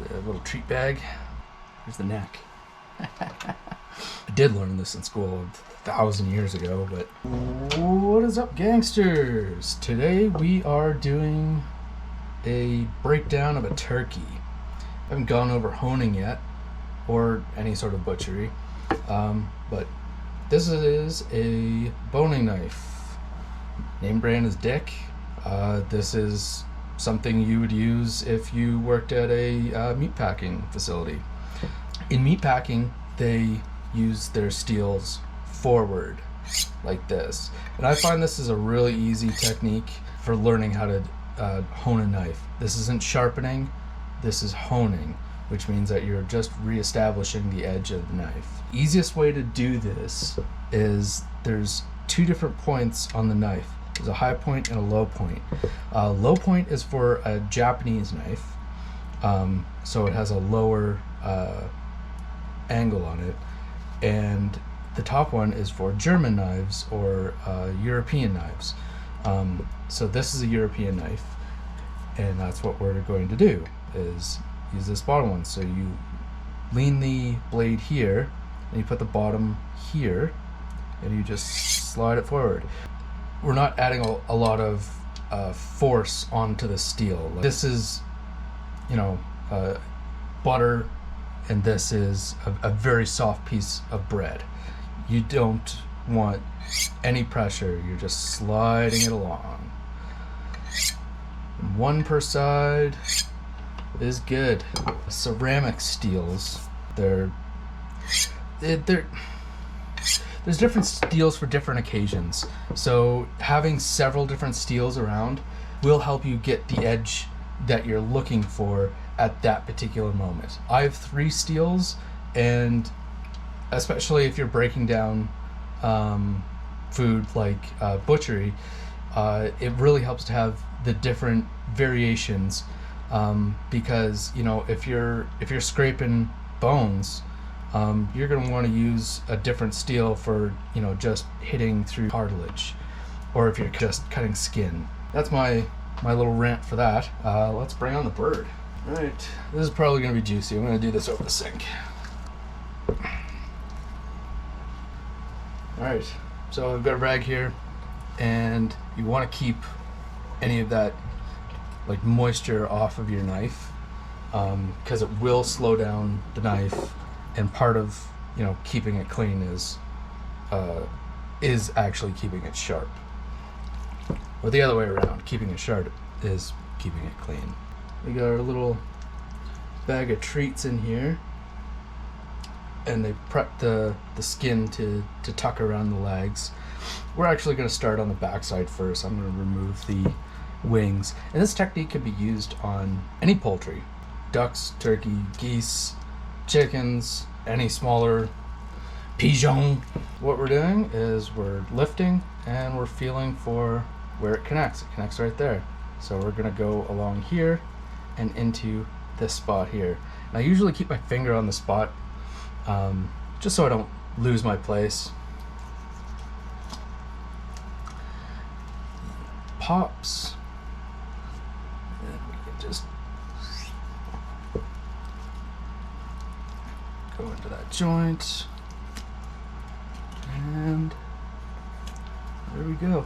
The little treat bag. Here's the neck. I did learn this in school 1,000 years ago, but what is up, gangsters? Today we are doing a breakdown of a turkey. I haven't gone over honing yet, or any sort of butchery, but this is a boning knife. Name brand is Dick. This is something you would use if you worked at a meatpacking facility. In meatpacking, they use their steels forward like this, and I find this is a really easy technique for learning how to hone a knife. This isn't sharpening, this is honing, which means that you're just reestablishing the edge of the knife. Easiest way to do this is there's two different points on the knife. There's a high point and a low point. Low point is for a Japanese knife, so it has a lower angle on it, and the top one is for German knives or European knives. So this is a European knife, and that's what we're going to do, is use this bottom one. So you lean the blade here, and you put the bottom here, and you just slide it forward. We're not adding a lot of force onto the steel. This is, butter, and this is a very soft piece of bread. You don't want any pressure. You're just sliding it along. And one per side is good. Ceramic steels, there's different steels for different occasions. So having several different steels around will help you get the edge that you're looking for at that particular moment. I have 3 steels, and especially if you're breaking down food like butchery, it really helps to have the different variations, because if you're scraping bones, you're going to want to use a different steel for just hitting through cartilage, or if you're just cutting skin. That's my little rant for that. Let's bring on the bird. All right, this is probably going to be juicy. I'm going to do this over the sink. All right, so I've got a rag here, and you want to keep any of that moisture off of your knife, because it will slow down the knife, and part of keeping it clean is actually keeping it sharp, or the other way around. Keeping it sharp is keeping it clean. We got our little bag of treats in here, and they prep the skin to tuck around the legs. We're actually going to start on the backside first. I'm going to remove the wings, and this technique can be used on any poultry: ducks, turkey, geese, chickens, any smaller pigeon. What we're doing is we're lifting, and we're feeling for where it connects. It connects right there. So we're going to go along here and into this spot here. And I usually keep my finger on the spot, just so I don't lose my place. Pops. And we can just go into that joint. And there we go.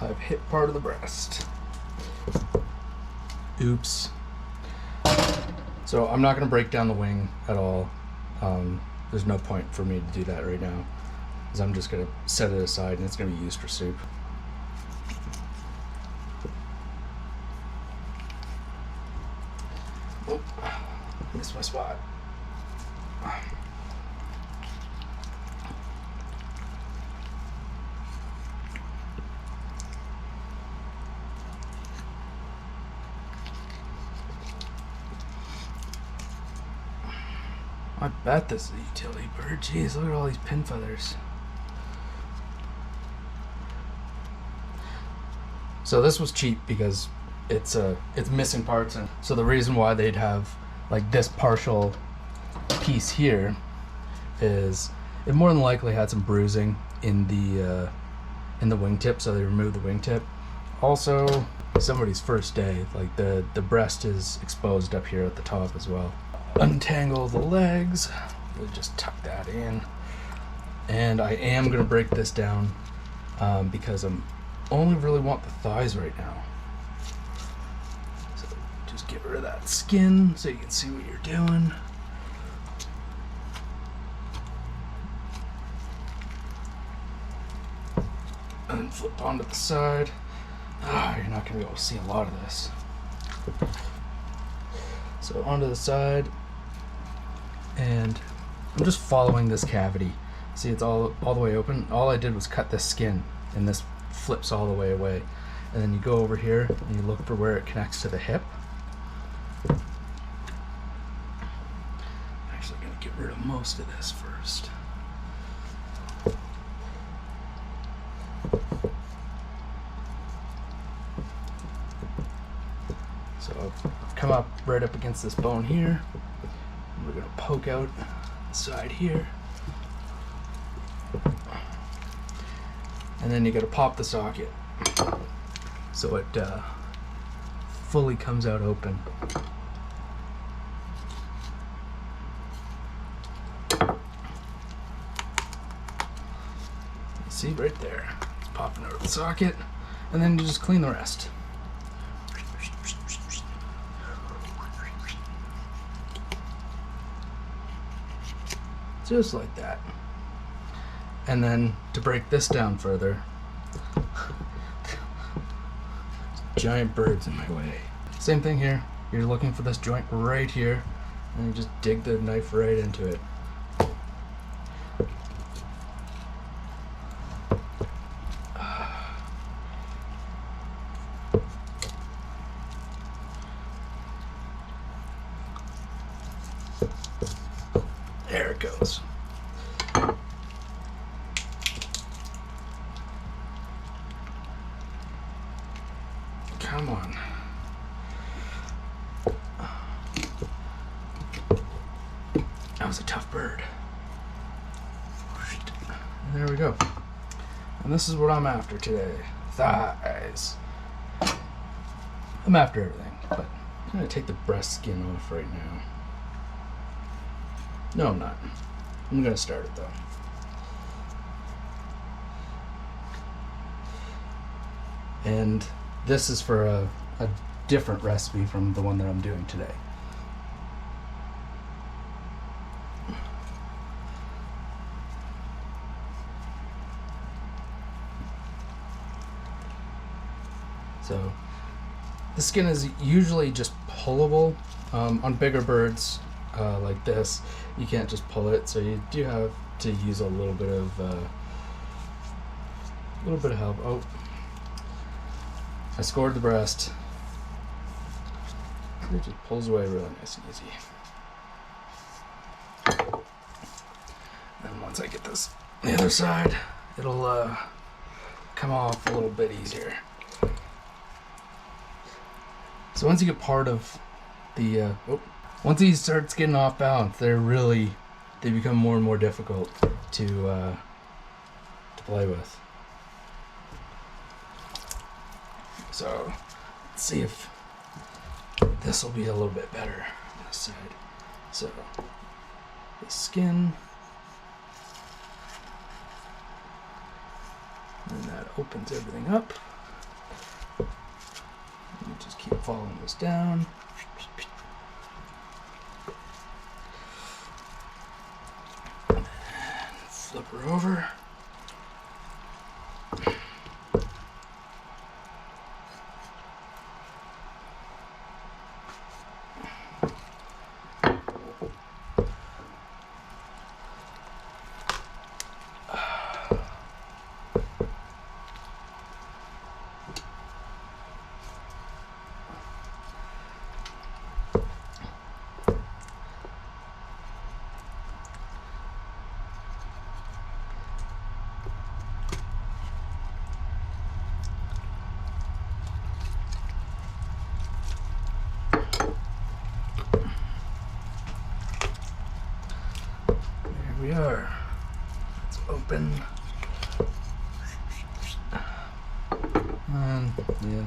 I've hit part of the breast. Oops. So I'm not going to break down the wing at all. There's no point for me to do that right now, because I'm just going to set it aside, and it's going to be used for soup. Oh, missed my spot. I bet this is a utility bird. Jeez, look at all these pin feathers. So this was cheap because it's missing parts, and so the reason why they'd have this partial piece here is it more than likely had some bruising in the in the wingtip, so they remove the wingtip. Also, somebody's first day, like the breast is exposed up here at the top as well. Untangle the legs. We'll just tuck that in. And I am going to break this down because I'm only really want the thighs right now. So just get rid of that skin so you can see what you're doing. And flip onto the side. You're not going to be able to see a lot of this. So onto the side, and I'm just following this cavity. See, it's all the way open. All I did was cut this skin, and this flips all the way away. And then you go over here and you look for where it connects to the hip. I'm actually going to get rid of most of this first. So I've come up right up against this bone here. And we're going to poke out the side here. And then you got to pop the socket so it fully comes out open. You see right there, it's popping out of the socket, and then you just clean the rest. Just like that. And then to break this down further, giant birds in my way. Same thing here. You're looking for this joint right here, and you just dig the knife right into it. There it goes. Come on. That was a tough bird. There we go. And this is what I'm after today. Thighs. I'm after everything, but I'm going to take the breast skin off right now. No, I'm not. I'm going to start it though. And this is for a different recipe from the one that I'm doing today. So the skin is usually just pullable. On bigger birds like this, you can't just pull it, so you do have to use a little bit of help. Oh, I scored the breast. It just pulls away really nice and easy. And once I get this on the other side, it'll come off a little bit easier. So once you get part of the, once he starts getting off balance, they become more and more difficult to play with. So let's see if this will be a little bit better on this side. So the skin, and that opens everything up. You just keep following this down. And flip her over. We are. It's open. Yeah,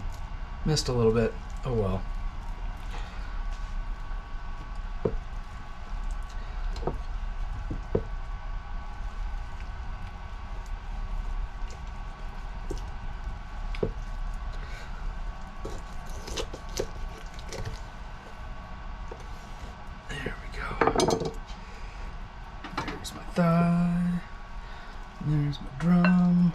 missed a little bit. Oh well. There we go. There's my thigh. There's my drum.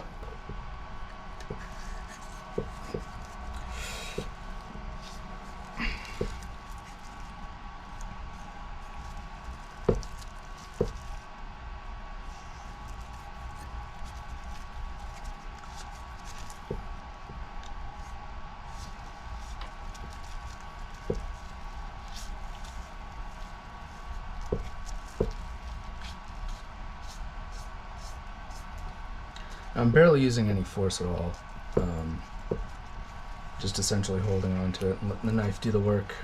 I'm barely using any force at all. Just essentially holding on to it and letting the knife do the work.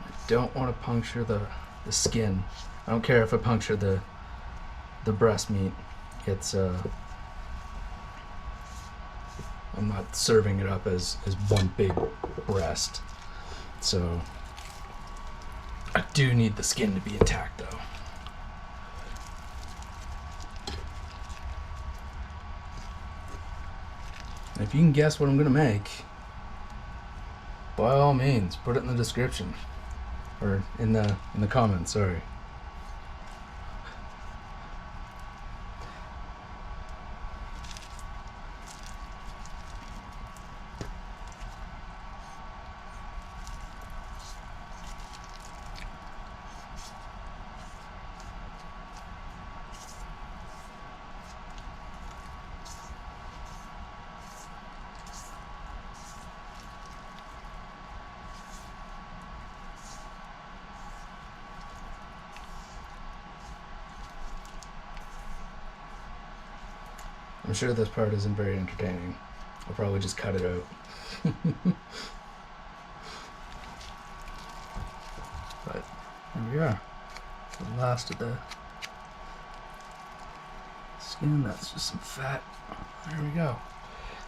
I don't want to puncture the skin. I don't care if I puncture the breast meat. It's I'm not serving it up as one big breast. So I do need the skin to be intact though. And if you can guess what I'm gonna make, by all means, put it in the description. Or in the comments, sorry. I'm sure this part isn't very entertaining. I'll probably just cut it out. But there we are. The last of the skin, that's just some fat. There we go.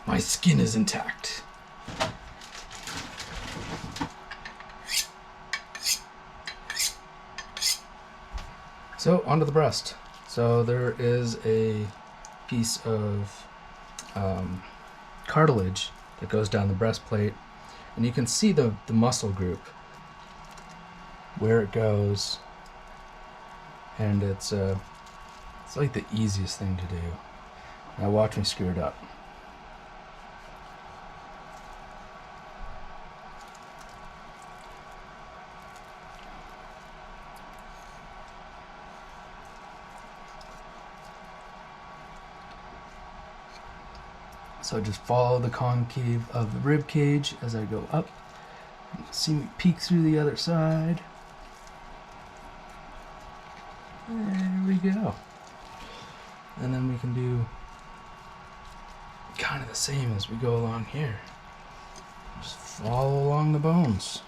My skin is intact. So, onto the breast. So there is a piece of cartilage that goes down the breastplate, and you can see the muscle group where it goes, and it's like the easiest thing to do. Now watch me screw it up. So just follow the concave of the rib cage as I go up. You can see me peek through the other side. There we go. And then we can do kind of the same as we go along here. Just follow along the bones.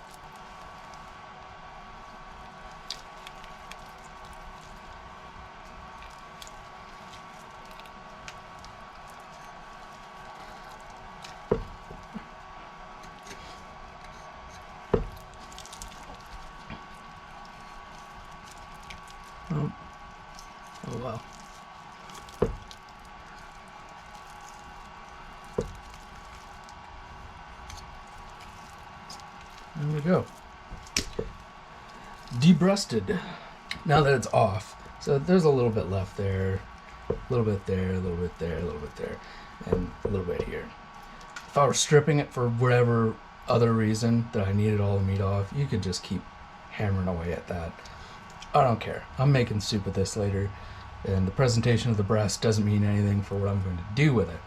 Oh well. There we go. Debreasted. Now that it's off, so there's a little bit left there, a little bit there, a little bit there, a little bit there, and a little bit here. If I were stripping it for whatever other reason that I needed all the meat off, you could just keep hammering away at that. I don't care. I'm making soup with this later, and the presentation of the breast doesn't mean anything for what I'm going to do with it.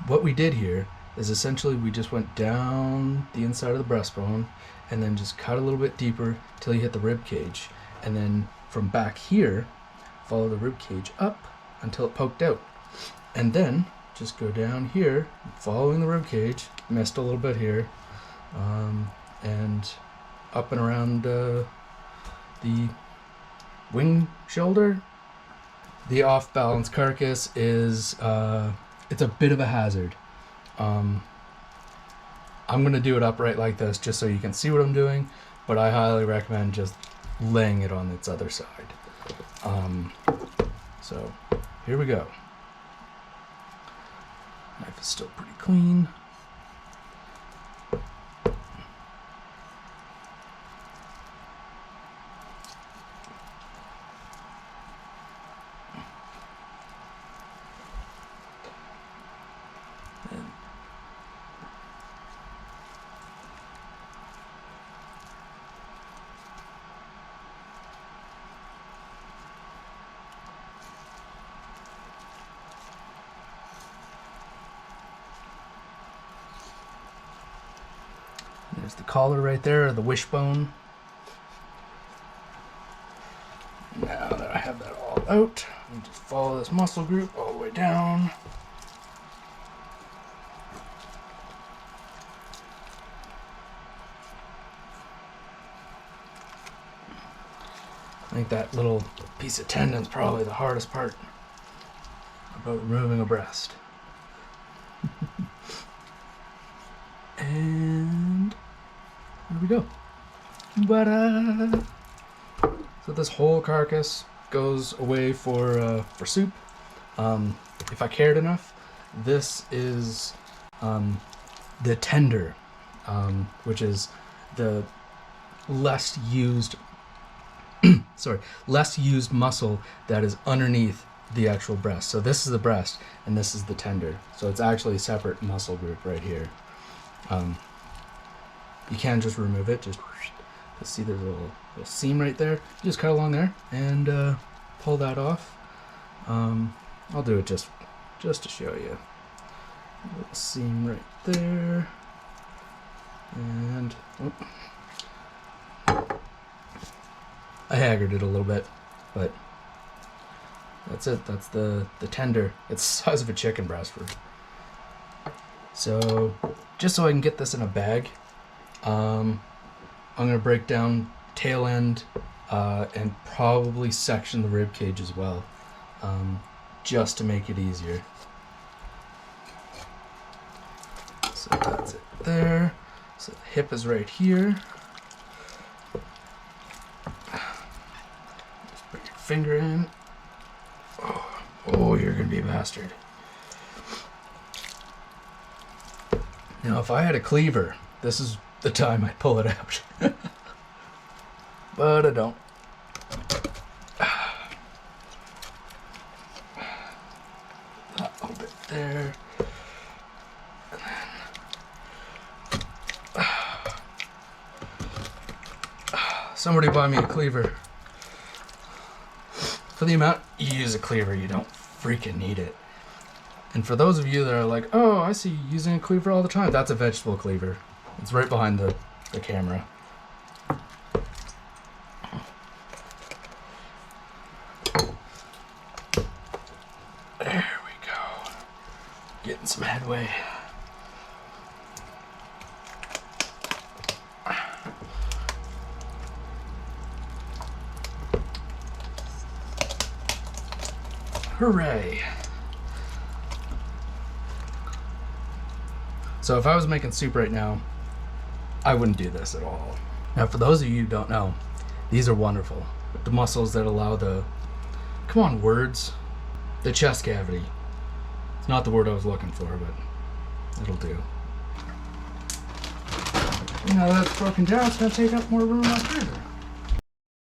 What we did here is essentially we just went down the inside of the breastbone and then just cut a little bit deeper till you hit the rib cage, and then from back here follow the rib cage up until it poked out, and then just go down here following the rib cage, missed a little bit here, and up and around the wing shoulder. The off-balance carcass is, it's a bit of a hazard. I'm going to do it upright like this just so you can see what I'm doing, but I highly recommend just laying it on its other side. So here we go. Knife is still pretty clean. There's the collar right there, the wishbone. Now that I have that all out, I just follow this muscle group all the way down. I think that little piece of tendon is probably the hardest part about removing a breast. And there we go. So this whole carcass goes away for soup. If I cared enough, this is the tender, which is the less used less used muscle that is underneath the actual breast. So this is the breast and this is the tender. So it's actually a separate muscle group right here. You can just remove it. Just see there's a little seam right there. You just cut along there and pull that off. I'll do it just to show you. A little seam right there. And I haggard it a little bit, but that's it. That's the tender. It's the size of a chicken breast. So just so I can get this in a bag, I'm going to break down tail end and probably section the rib cage as well, just to make it easier. So that's it there. So the hip is right here. Just put your finger in. Oh, you're going to be a bastard. Now, if I had a cleaver, this is the time I'd pull it out. But I don't. That little bit there. And then, somebody buy me a cleaver. For the amount you use a cleaver, you don't freaking need it. And for those of you that are like, oh, I see you using a cleaver all the time, that's a vegetable cleaver. It's right behind the camera. There we go. Getting some headway. Hooray. So if I was making soup right now, I wouldn't do this at all. Now, for those of you who don't know, these are wonderful. The muscles that allow the, come on, words, the chest cavity. It's not the word I was looking for, but it'll do. You know, that's broken down, it's gonna take up more room up here.